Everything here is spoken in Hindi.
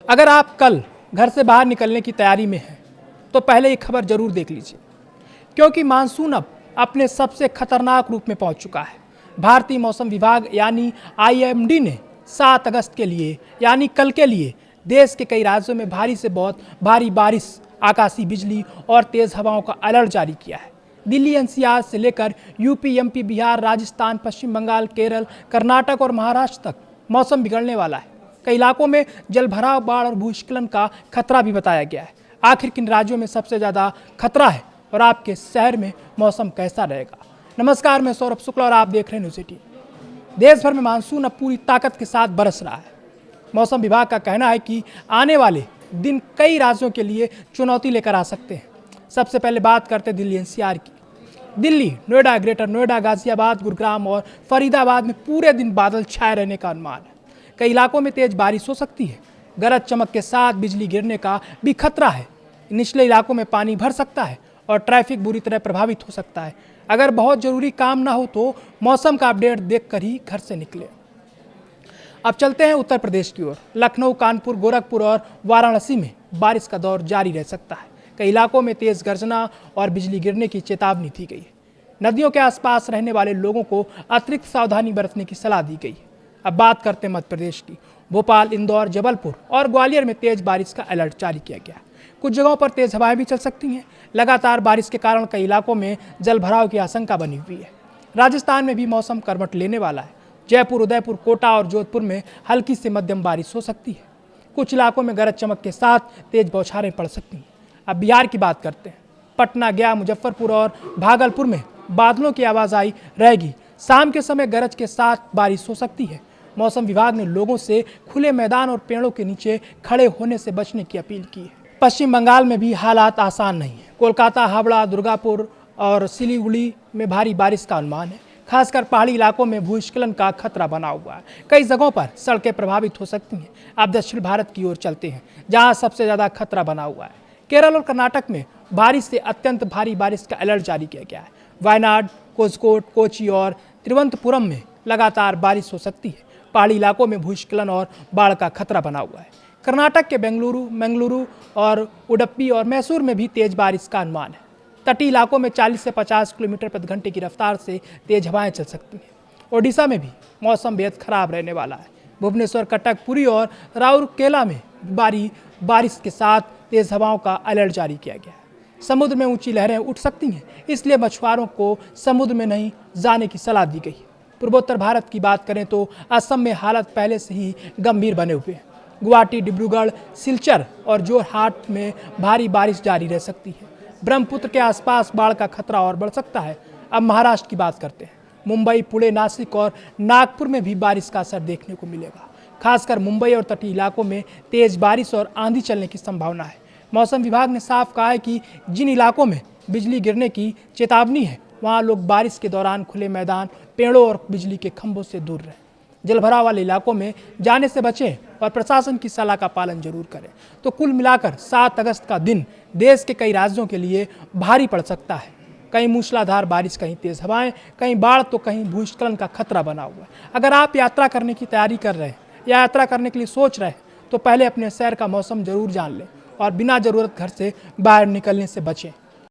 अगर आप कल घर से बाहर निकलने की तैयारी में हैं तो पहले ये खबर जरूर देख लीजिए, क्योंकि मानसून अब अपने सबसे खतरनाक रूप में पहुंच चुका है। भारतीय मौसम विभाग यानी आईएमडी ने 7 अगस्त के लिए यानी कल के लिए देश के कई राज्यों में भारी से बहुत भारी बारिश, आकाशीय बिजली और तेज हवाओं का अलर्ट जारी किया है। दिल्ली एनसीआर से लेकर यूपी, एमपी, बिहार, राजस्थान, पश्चिम बंगाल, केरल, कर्नाटक और महाराष्ट्र तक मौसम बिगड़ने वाला है। कई इलाकों में जलभराव, बाढ़ और भूस्खलन का खतरा भी बताया गया है। आखिर किन राज्यों में सबसे ज़्यादा खतरा है और आपके शहर में मौसम कैसा रहेगा? नमस्कार, मैं सौरभ शुक्ला और आप देख रहे हैं न्यूज़ 18। देश भर में मानसून अब पूरी ताकत के साथ बरस रहा है। मौसम विभाग का कहना है कि आने वाले दिन कई राज्यों के लिए चुनौती लेकर आ सकते हैं। सबसे पहले बात करते हैं दिल्ली एनसीआर की। दिल्ली, नोएडा, ग्रेटर नोएडा, गाजियाबाद, गुरुग्राम और फरीदाबाद में पूरे दिन बादल छाए रहने का अनुमान है। कई इलाकों में तेज बारिश हो सकती है। गरज चमक के साथ बिजली गिरने का भी खतरा है। निचले इलाकों में पानी भर सकता है और ट्रैफिक बुरी तरह प्रभावित हो सकता है। अगर बहुत जरूरी काम ना हो तो मौसम का अपडेट देखकर ही घर से निकले। अब चलते हैं उत्तर प्रदेश की ओर। लखनऊ, कानपुर, गोरखपुर और वाराणसी में बारिश का दौर जारी रह सकता है। कई इलाकों में तेज गर्जना और बिजली गिरने की चेतावनी दी गई है। नदियों के आसपास रहने वाले लोगों को अतिरिक्त सावधानी बरतने की सलाह दी गई है। अब बात करते हैं मध्य प्रदेश की। भोपाल, इंदौर, जबलपुर और ग्वालियर में तेज बारिश का अलर्ट जारी किया गया है। कुछ जगहों पर तेज हवाएं भी चल सकती हैं। लगातार बारिश के कारण कई इलाकों में जलभराव की आशंका बनी हुई है। राजस्थान में भी मौसम करवट लेने वाला है। जयपुर, उदयपुर, कोटा और जोधपुर में हल्की से मध्यम बारिश हो सकती है। कुछ इलाकों में गरज चमक के साथ तेज बौछारें पड़ सकती हैं। अब बिहार की बात करते हैं। पटना, गया, मुजफ्फरपुर और भागलपुर में बादलों की आवाजाही रहेगी। शाम के समय गरज के साथ बारिश हो सकती है। मौसम विभाग ने लोगों से खुले मैदान और पेड़ों के नीचे खड़े होने से बचने की अपील की है। पश्चिम बंगाल में भी हालात आसान नहीं है। कोलकाता, हावड़ा, दुर्गापुर और सिलीगुड़ी में भारी बारिश का अनुमान है। खासकर पहाड़ी इलाकों में भूस्खलन का खतरा बना हुआ है। कई जगहों पर सड़कें प्रभावित हो सकती हैं। अब दक्षिण भारत की ओर चलते हैं, जहां सबसे ज़्यादा खतरा बना हुआ है। केरल और कर्नाटक में भारी से अत्यंत भारी बारिश का अलर्ट जारी किया गया है। वायनाड, कोझिकोड, कोची और तिरुवनंतपुरम में लगातार बारिश हो सकती है। पहाड़ी इलाकों में भूस्खलन और बाढ़ का खतरा बना हुआ है। कर्नाटक के बेंगलुरु, मंगलुरु और उडुपी और मैसूर में भी तेज बारिश का अनुमान है। तटीय इलाकों में 40 से 50 किलोमीटर प्रति घंटे की रफ्तार से तेज हवाएं चल सकती हैं। ओडिशा में भी मौसम बेहद खराब रहने वाला है। भुवनेश्वर, कटक, पुरी और राउरकेला में बारिश के साथ तेज हवाओं का अलर्ट जारी किया गया है। समुद्र में ऊंची लहरें उठ सकती हैं, इसलिए मछुआरों को समुद्र में नहीं जाने की सलाह दी गई है। पूर्वोत्तर भारत की बात करें तो असम में हालत पहले से ही गंभीर बने हुए हैं। गुवाहाटी, डिब्रूगढ़, सिलचर और जोरहाट में भारी बारिश जारी रह सकती है। ब्रह्मपुत्र के आसपास बाढ़ का खतरा और बढ़ सकता है। अब महाराष्ट्र की बात करते हैं। मुंबई, पुणे, नासिक और नागपुर में भी बारिश का असर देखने को मिलेगा। खासकर मुंबई और तटीय इलाकों में तेज बारिश और आंधी चलने की संभावना है। मौसम विभाग ने साफ कहा है कि जिन इलाकों में बिजली गिरने की चेतावनी है, वहाँ लोग बारिश के दौरान खुले मैदान, पेड़ों और बिजली के खंभों से दूर रहें। जलभराव वाले इलाकों में जाने से बचें और प्रशासन की सलाह का पालन जरूर करें। तो कुल मिलाकर 7 अगस्त का दिन देश के कई राज्यों के लिए भारी पड़ सकता है। कहीं मूसलाधार बारिश, कहीं तेज हवाएं, कहीं बाढ़ तो कहीं भूस्खलन का खतरा बना हुआ है। अगर आप यात्रा करने की तैयारी कर रहे हैं या यात्रा करने के लिए सोच रहे हैं तो पहले अपने शहर का मौसम जरूर जान लें और बिना जरूरत घर से बाहर निकलने से बचें।